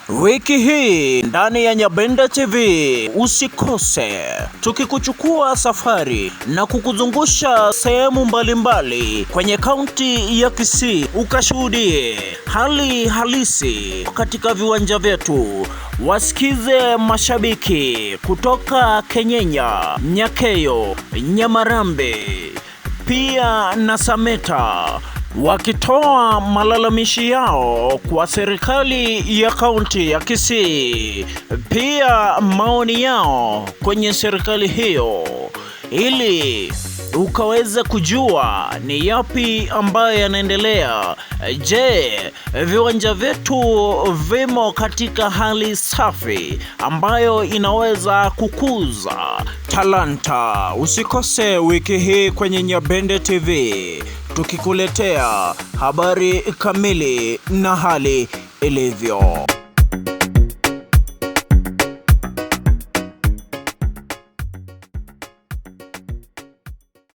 Wiki hii ndani ya Nyabenda TV usikose, tukikuchukua safari na kukuzungusha sehemu mbalimbali kwenye kaunti ya Kisii, ukashuhudie hali halisi katika viwanja vyetu. Wasikize mashabiki kutoka Kenyenya, Nyakeyo, Nyamarambe pia na Sameta wakitoa malalamishi yao kwa serikali ya kaunti ya Kisii, pia maoni yao kwenye serikali hiyo, ili ukaweza kujua ni yapi ambayo yanaendelea. Je, viwanja vyetu vimo katika hali safi ambayo inaweza kukuza talanta? Usikose wiki hii kwenye Nyabenda TV, tukikuletea habari kamili na hali ilivyo.